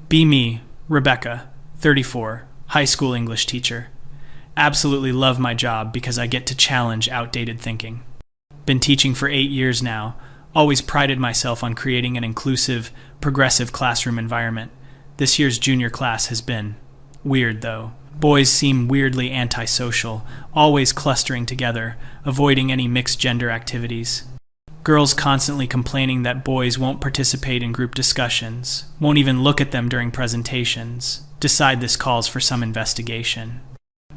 Be me, Rebecca, 34, high school English teacher. Absolutely love my job because I get to challenge outdated thinking. Been teaching for 8 years now, always prided myself on creating an inclusive, progressive classroom environment. This year's junior class has been weird, though. Boys seem weirdly antisocial, always clustering together, avoiding any mixed gender activities. Girls constantly complaining that boys won't participate in group discussions, won't even look at them during presentations. Decide this calls for some investigation.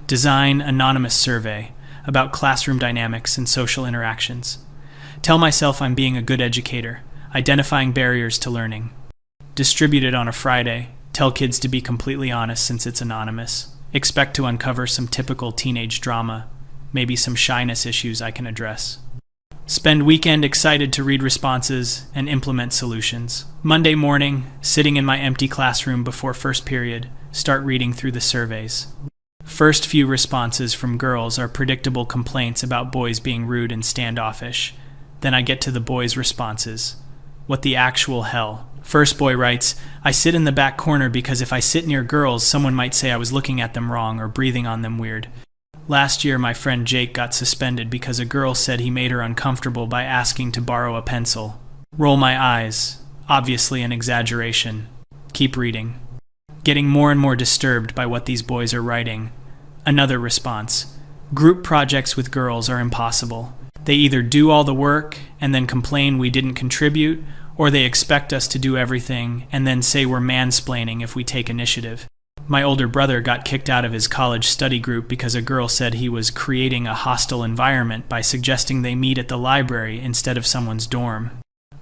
Design anonymous survey about classroom dynamics and social interactions. Tell myself I'm being a good educator, identifying barriers to learning. Distribute it on a Friday. Tell kids to be completely honest since it's anonymous. Expect to uncover some typical teenage drama, maybe some shyness issues I can address. Spend weekend excited to read responses and implement solutions. Monday morning, sitting in my empty classroom before first period, start reading through the surveys. First few responses from girls are predictable complaints about boys being rude and standoffish. Then I get to the boys' responses. What the actual hell? First boy writes, I sit in the back corner because if I sit near girls, someone might say I was looking at them wrong or breathing on them weird. Last year, my friend Jake got suspended because a girl said he made her uncomfortable by asking to borrow a pencil. Roll my eyes. Obviously an exaggeration. Keep reading. Getting more and more disturbed by what these boys are writing. Another response. Group projects with girls are impossible. They either do all the work and then complain we didn't contribute, or they expect us to do everything and then say we're mansplaining if we take initiative. My older brother got kicked out of his college study group because a girl said he was creating a hostile environment by suggesting they meet at the library instead of someone's dorm.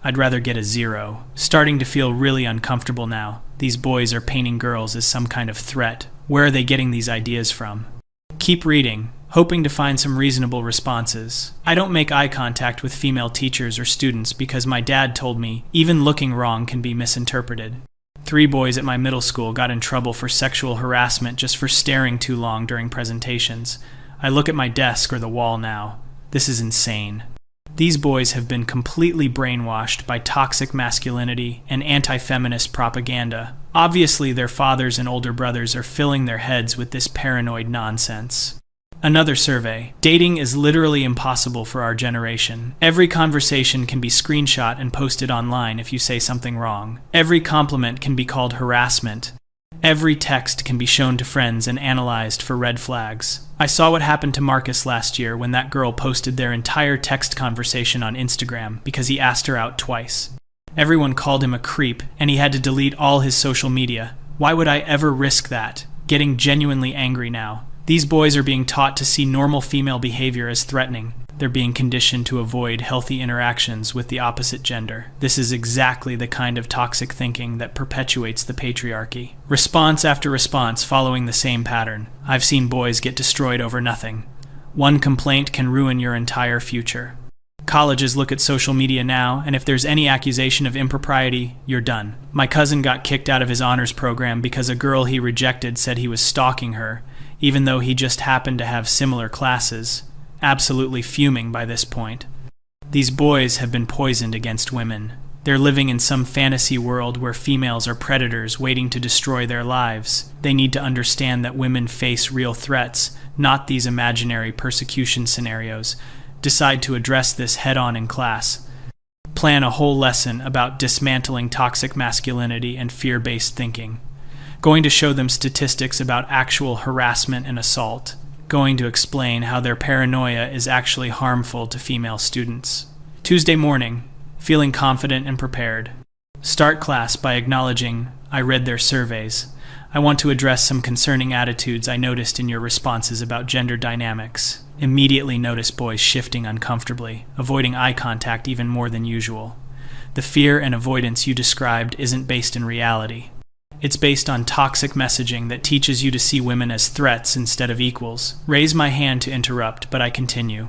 I'd rather get a 0. Starting to feel really uncomfortable now. These boys are painting girls as some kind of threat. Where are they getting these ideas from? Keep reading, hoping to find some reasonable responses. I don't make eye contact with female teachers or students because my dad told me even looking wrong can be misinterpreted. 3 boys at my middle school got in trouble for sexual harassment just for staring too long during presentations. I look at my desk or the wall now. This is insane. These boys have been completely brainwashed by toxic masculinity and anti-feminist propaganda. Obviously, their fathers and older brothers are filling their heads with this paranoid nonsense. Another survey. Dating is literally impossible for our generation. Every conversation can be screenshot and posted online if you say something wrong. Every compliment can be called harassment. Every text can be shown to friends and analyzed for red flags. I saw what happened to Marcus last year when that girl posted their entire text conversation on Instagram because he asked her out twice. Everyone called him a creep, and he had to delete all his social media. Why would I ever risk that? Getting genuinely angry now. These boys are being taught to see normal female behavior as threatening. They're being conditioned to avoid healthy interactions with the opposite gender. This is exactly the kind of toxic thinking that perpetuates the patriarchy. Response after response following the same pattern. I've seen boys get destroyed over nothing. One complaint can ruin your entire future. Colleges look at social media now, and if there's any accusation of impropriety, you're done. My cousin got kicked out of his honors program because a girl he rejected said he was stalking her, even though he just happened to have similar classes. Absolutely fuming by this point. These boys have been poisoned against women. They're living in some fantasy world where females are predators waiting to destroy their lives. They need to understand that women face real threats, not these imaginary persecution scenarios. Decide to address this head-on in class. Plan a whole lesson about dismantling toxic masculinity and fear-based thinking. Going to show them statistics about actual harassment and assault. Going to explain how their paranoia is actually harmful to female students. Tuesday morning, feeling confident and prepared. Start class by acknowledging I read their surveys. I want to address some concerning attitudes I noticed in your responses about gender dynamics. Immediately notice boys shifting uncomfortably, avoiding eye contact even more than usual. The fear and avoidance you described isn't based in reality. It's based on toxic messaging that teaches you to see women as threats instead of equals. Raise my hand to interrupt, but I continue.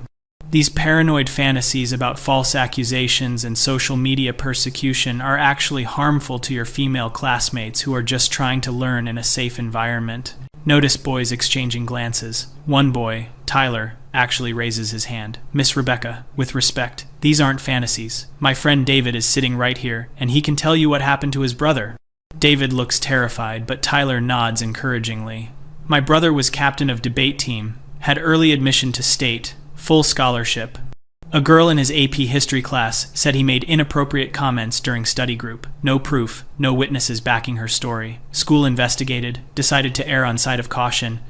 These paranoid fantasies about false accusations and social media persecution are actually harmful to your female classmates who are just trying to learn in a safe environment. Notice boys exchanging glances. One boy, Tyler, actually raises his hand. Miss Rebecca, with respect, these aren't fantasies. My friend David is sitting right here, and he can tell you what happened to his brother. David looks terrified, but Tyler nods encouragingly. My brother was captain of debate team, had early admission to state, full scholarship. A girl in his AP history class said he made inappropriate comments during study group. No proof, no witnesses backing her story. School investigated, decided to err on side of caution.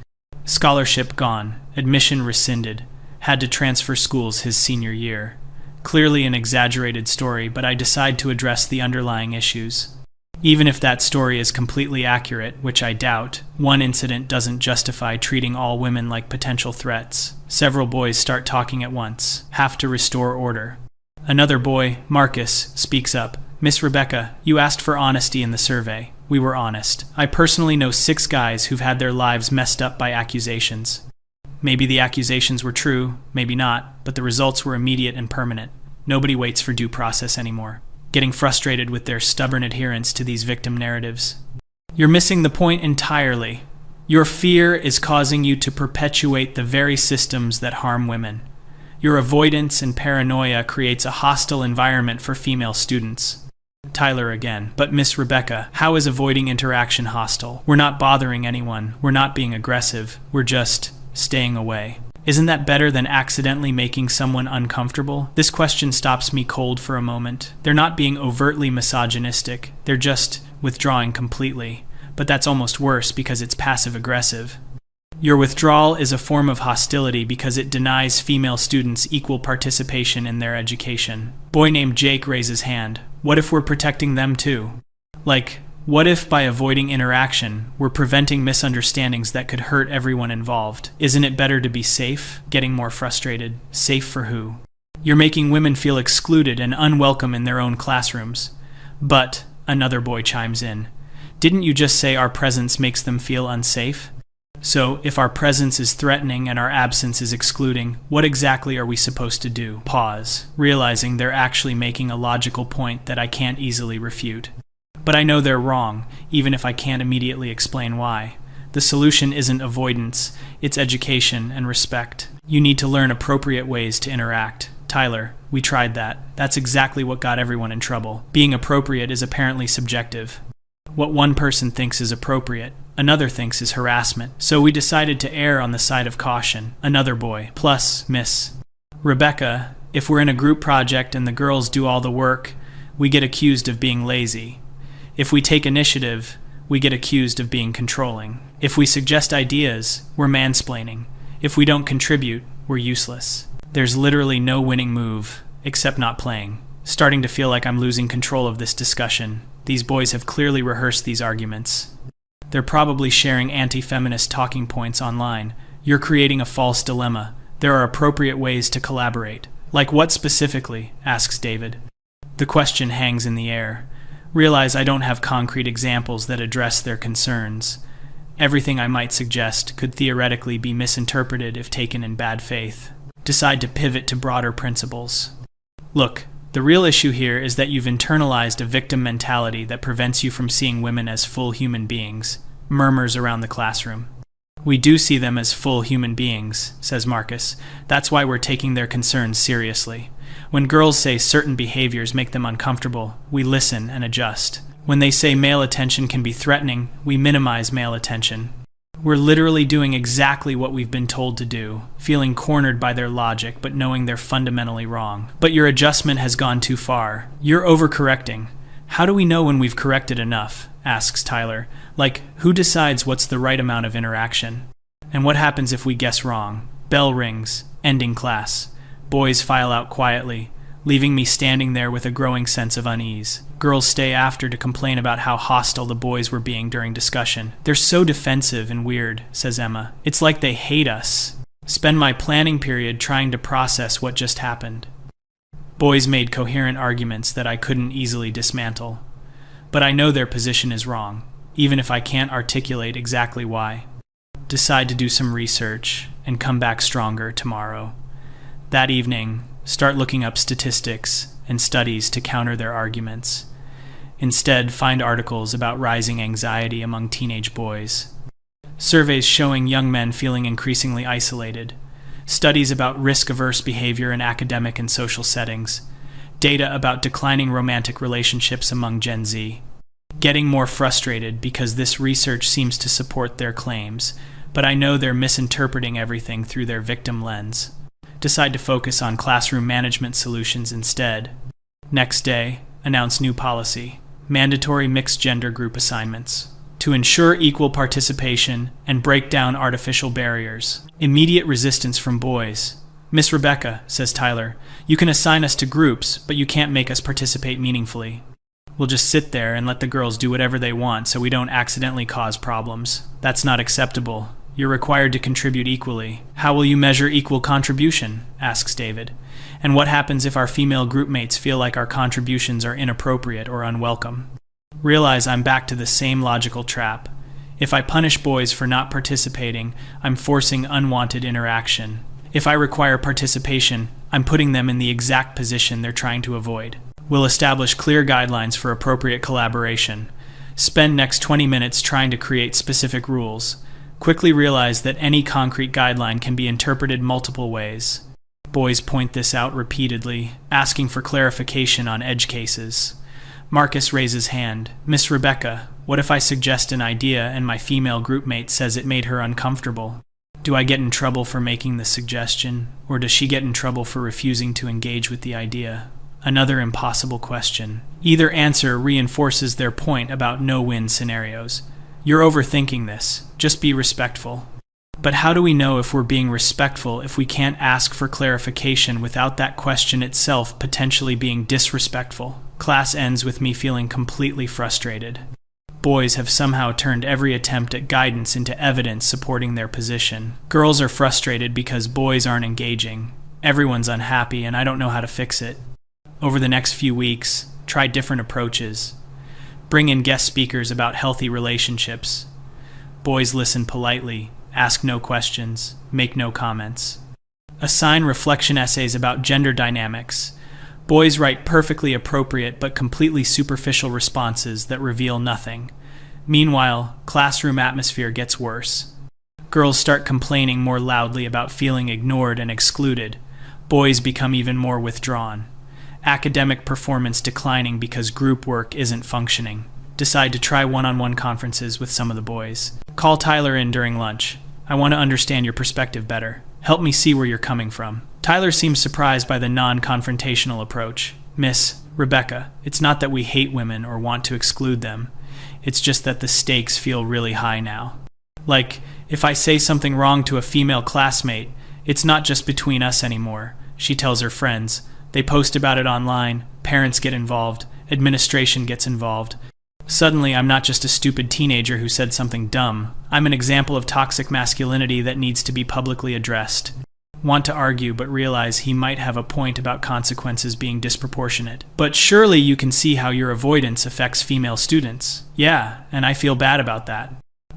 Scholarship gone, admission rescinded. Had to transfer schools his senior year. Clearly an exaggerated story, but I decide to address the underlying issues. Even if that story is completely accurate, which I doubt, one incident doesn't justify treating all women like potential threats. Several boys start talking at once. Have to restore order. Another boy, Marcus, speaks up. Miss Rebecca, you asked for honesty in the survey. We were honest. I personally know 6 guys who've had their lives messed up by accusations. Maybe the accusations were true, maybe not, but the results were immediate and permanent. Nobody waits for due process anymore. Getting frustrated with their stubborn adherence to these victim narratives. You're missing the point entirely. Your fear is causing you to perpetuate the very systems that harm women. Your avoidance and paranoia creates a hostile environment for female students. Tyler again. But Miss Rebecca, how is avoiding interaction hostile? We're not bothering anyone. We're not being aggressive. We're just staying away. Isn't that better than accidentally making someone uncomfortable? This question stops me cold for a moment. They're not being overtly misogynistic. They're just withdrawing completely. But that's almost worse because it's passive-aggressive. Your withdrawal is a form of hostility because it denies female students equal participation in their education. Boy named Jake raises hand. What if we're protecting them too? Like, what if by avoiding interaction, we're preventing misunderstandings that could hurt everyone involved? Isn't it better to be safe? Getting more frustrated. Safe for who? You're making women feel excluded and unwelcome in their own classrooms. But, another boy chimes in, didn't you just say our presence makes them feel unsafe? So, if our presence is threatening and our absence is excluding, what exactly are we supposed to do? Pause, realizing they're actually making a logical point that I can't easily refute. But I know they're wrong, even if I can't immediately explain why. The solution isn't avoidance, it's education and respect. You need to learn appropriate ways to interact. Tyler, we tried that. That's exactly what got everyone in trouble. Being appropriate is apparently subjective. What one person thinks is appropriate, another thinks is harassment. So we decided to err on the side of caution. Another boy. Plus, Miss Rebecca, if we're in a group project and the girls do all the work, we get accused of being lazy. If we take initiative, we get accused of being controlling. If we suggest ideas, we're mansplaining. If we don't contribute, we're useless. There's literally no winning move, except not playing. Starting to feel like I'm losing control of this discussion. These boys have clearly rehearsed these arguments. They're probably sharing anti-feminist talking points online. You're creating a false dilemma. There are appropriate ways to collaborate. Like what specifically? Asks David. The question hangs in the air. Realize I don't have concrete examples that address their concerns. Everything I might suggest could theoretically be misinterpreted if taken in bad faith. Decide to pivot to broader principles. Look, the real issue here is that you've internalized a victim mentality that prevents you from seeing women as full human beings. Murmurs around the classroom. We do see them as full human beings, says Marcus. That's why we're taking their concerns seriously. When girls say certain behaviors make them uncomfortable, we listen and adjust. When they say male attention can be threatening, we minimize male attention. We're literally doing exactly what we've been told to do, feeling cornered by their logic but knowing they're fundamentally wrong. But your adjustment has gone too far. You're overcorrecting. How do we know when we've corrected enough? Asks Tyler. Like, who decides what's the right amount of interaction? And what happens if we guess wrong? Bell rings. Ending class. Boys file out quietly, leaving me standing there with a growing sense of unease. Girls stay after to complain about how hostile the boys were being during discussion. They're so defensive and weird, says Emma. It's like they hate us. Spend my planning period trying to process what just happened. Boys made coherent arguments that I couldn't easily dismantle. But I know their position is wrong, even if I can't articulate exactly why. Decide to do some research and come back stronger tomorrow. That evening, start looking up statistics and studies to counter their arguments. Instead, find articles about rising anxiety among teenage boys. Surveys showing young men feeling increasingly isolated. Studies about risk-averse behavior in academic and social settings. Data about declining romantic relationships among Gen Z. getting more frustrated because this research seems to support their claims, but I know they're misinterpreting everything through their victim lens. Decide to focus on classroom management solutions instead. Next day, announce new policy: mandatory mixed-gender group assignments. To ensure equal participation and break down artificial barriers. Immediate resistance from boys. "Miss Rebecca," says Tyler, "you can assign us to groups, but you can't make us participate meaningfully. We'll just sit there and let the girls do whatever they want so we don't accidentally cause problems. That's not acceptable. You're required to contribute equally." "How will you measure equal contribution?" asks David. "And what happens if our female group mates feel like our contributions are inappropriate or unwelcome?" Realize I'm back to the same logical trap. If I punish boys for not participating, I'm forcing unwanted interaction. If I require participation, I'm putting them in the exact position they're trying to avoid. We'll establish clear guidelines for appropriate collaboration. Spend next 20 minutes trying to create specific rules. Quickly realize that any concrete guideline can be interpreted multiple ways. Boys point this out repeatedly, asking for clarification on edge cases. Marcus raises hand. "Miss Rebecca, what if I suggest an idea and my female groupmate says it made her uncomfortable? Do I get in trouble for making the suggestion, or does she get in trouble for refusing to engage with the idea?" Another impossible question. Either answer reinforces their point about no-win scenarios. "You're overthinking this. Just be respectful." But how do we know if we're being respectful if we can't ask for clarification without that question itself potentially being disrespectful? Class ends with me feeling completely frustrated. Boys have somehow turned every attempt at guidance into evidence supporting their position. Girls are frustrated because boys aren't engaging. Everyone's unhappy and I don't know how to fix it. Over the next few weeks, try different approaches. Bring in guest speakers about healthy relationships. Boys listen politely, ask no questions, make no comments. Assign reflection essays about gender dynamics. Boys write perfectly appropriate but completely superficial responses that reveal nothing. Meanwhile, classroom atmosphere gets worse. Girls start complaining more loudly about feeling ignored and excluded. Boys become even more withdrawn. Academic performance declining because group work isn't functioning. Decide to try one-on-one conferences with some of the boys. Call Tyler in during lunch. "I want to understand your perspective better. Help me see where you're coming from." Tyler seems surprised by the non-confrontational approach. "Miss Rebecca, it's not that we hate women or want to exclude them. It's just that the stakes feel really high now. Like, if I say something wrong to a female classmate, it's not just between us anymore," she tells her friends. They post about it online, parents get involved, administration gets involved. Suddenly, I'm not just a stupid teenager who said something dumb. I'm an example of toxic masculinity that needs to be publicly addressed. Want to argue, but realize he might have a point about consequences being disproportionate. "But surely you can see how your avoidance affects female students." "Yeah, and I feel bad about that.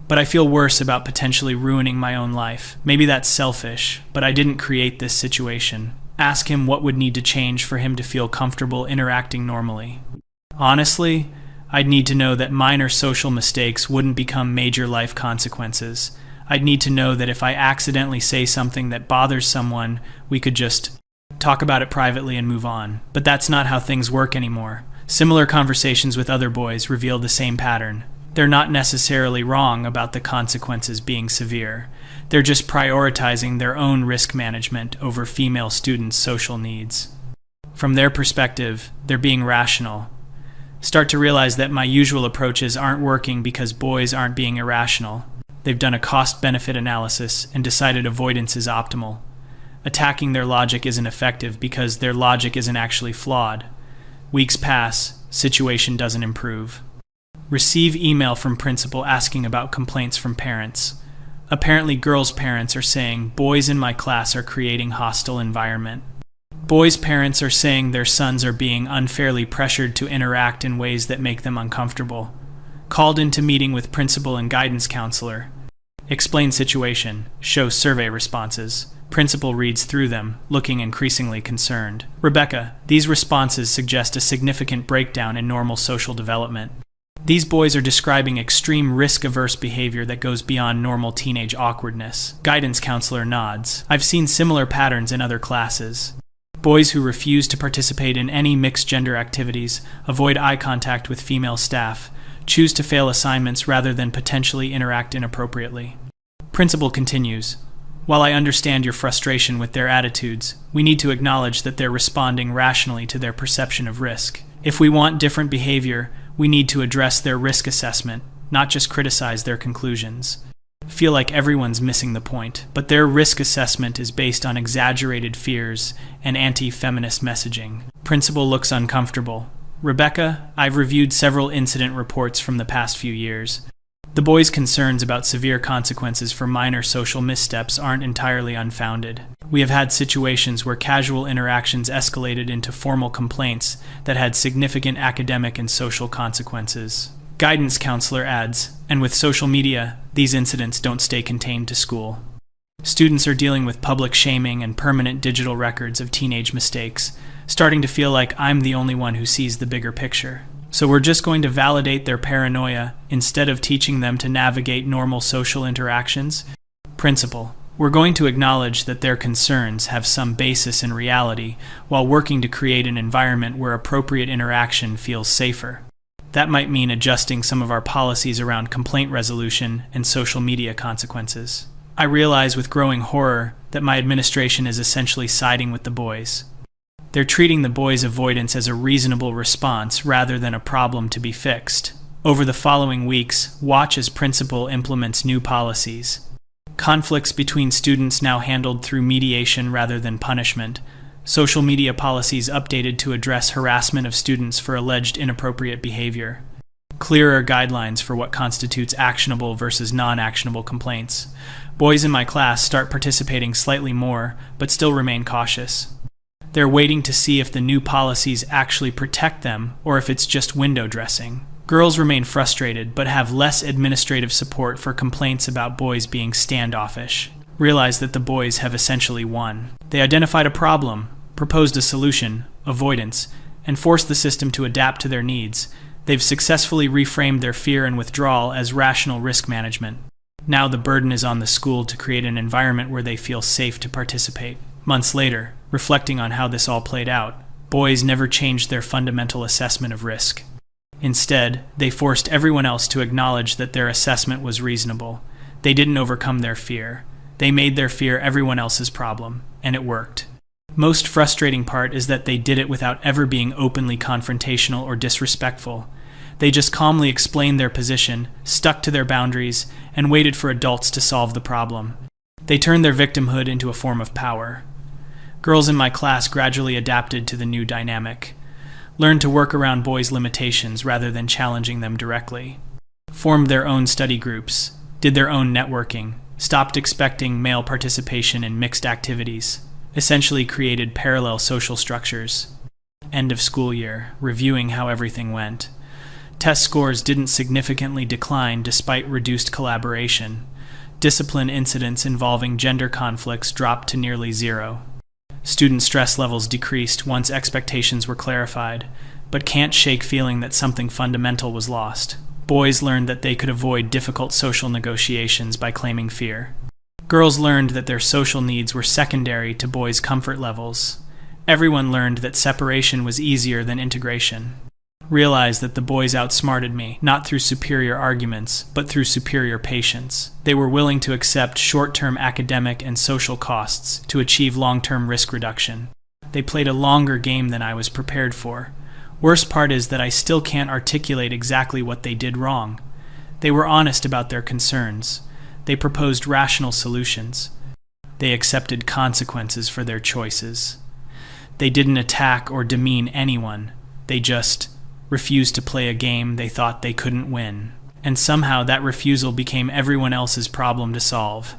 But I feel worse about potentially ruining my own life. Maybe that's selfish, but I didn't create this situation." Ask him what would need to change for him to feel comfortable interacting normally. "Honestly, I'd need to know that minor social mistakes wouldn't become major life consequences. I'd need to know that if I accidentally say something that bothers someone, we could just talk about it privately and move on. But that's not how things work anymore." Similar conversations with other boys reveal the same pattern. They're not necessarily wrong about the consequences being severe. They're just prioritizing their own risk management over female students' social needs. From their perspective, they're being rational. Start to realize that my usual approaches aren't working because boys aren't being irrational. They've done a cost-benefit analysis and decided avoidance is optimal. Attacking their logic isn't effective because their logic isn't actually flawed. Weeks pass, situation doesn't improve. Receive email from principal asking about complaints from parents. Apparently girls' parents are saying, "Boys in my class are creating hostile environment." Boys' parents are saying their sons are being unfairly pressured to interact in ways that make them uncomfortable. Called into meeting with principal and guidance counselor. Explain situation. Show survey responses. Principal reads through them, looking increasingly concerned. "Rebecca, these responses suggest a significant breakdown in normal social development. These boys are describing extreme risk-averse behavior that goes beyond normal teenage awkwardness." Guidance counselor nods. "I've seen similar patterns in other classes. Boys who refuse to participate in any mixed-gender activities, avoid eye contact with female staff, choose to fail assignments rather than potentially interact inappropriately. Principal continues, while I understand your frustration with their attitudes, we need to acknowledge that they're responding rationally to their perception of risk. If we want different behavior, we need to address their risk assessment, not just criticize their conclusions. Feel like everyone's missing the point, but their risk assessment is based on exaggerated fears and anti-feminist messaging. Principal looks uncomfortable. Rebecca, I've reviewed several incident reports from the past few years. The boys' concerns about severe consequences for minor social missteps aren't entirely unfounded. We have had situations where casual interactions escalated into formal complaints that had significant academic and social consequences. Guidance counselor adds, and with social media, these incidents don't stay contained to school. Students are dealing with public shaming and permanent digital records of teenage mistakes, starting to feel like I'm the only one who sees the bigger picture. So we're just going to validate their paranoia instead of teaching them to navigate normal social interactions? Principal, we're going to acknowledge that their concerns have some basis in reality while working to create an environment where appropriate interaction feels safer. That might mean adjusting some of our policies around complaint resolution and social media consequences. I realize with growing horror that my administration is essentially siding with the boys. They're treating the boys' avoidance as a reasonable response rather than a problem to be fixed. Over the following weeks, watch as principal implements new policies. Conflicts between students now handled through mediation rather than punishment. Social media policies updated to address harassment of students for alleged inappropriate behavior. Clearer guidelines for what constitutes actionable versus non-actionable complaints. Boys in my class start participating slightly more, but still remain cautious. They're waiting to see if the new policies actually protect them or if it's just window dressing. Girls remain frustrated but have less administrative support for complaints about boys being standoffish. Realize that the boys have essentially won. They identified a problem, proposed a solution, avoidance, and forced the system to adapt to their needs. They've successfully reframed their fear and withdrawal as rational risk management. Now the burden is on the school to create an environment where they feel safe to participate. Months later, reflecting on how this all played out, boys never changed their fundamental assessment of risk. Instead, they forced everyone else to acknowledge that their assessment was reasonable. They didn't overcome their fear. They made their fear everyone else's problem, and it worked. Most frustrating part is that they did it without ever being openly confrontational or disrespectful. They just calmly explained their position, stuck to their boundaries, and waited for adults to solve the problem. They turned their victimhood into a form of power. Girls in my class gradually adapted to the new dynamic, learned to work around boys' limitations rather than challenging them directly, formed their own study groups, did their own networking, stopped expecting male participation in mixed activities, essentially created parallel social structures. End of school year, reviewing how everything went. Test scores didn't significantly decline despite reduced collaboration. Discipline incidents involving gender conflicts dropped to nearly zero. Student stress levels decreased once expectations were clarified, but can't shake feeling that something fundamental was lost. Boys learned that they could avoid difficult social negotiations by claiming fear. Girls learned that their social needs were secondary to boys' comfort levels. Everyone learned that separation was easier than integration. Realized that the boys outsmarted me, not through superior arguments, but through superior patience. They were willing to accept short-term academic and social costs to achieve long-term risk reduction. They played a longer game than I was prepared for. Worst part is that I still can't articulate exactly what they did wrong. They were honest about their concerns. They proposed rational solutions. They accepted consequences for their choices. They didn't attack or demean anyone. They just refused to play a game they thought they couldn't win. And somehow that refusal became everyone else's problem to solve.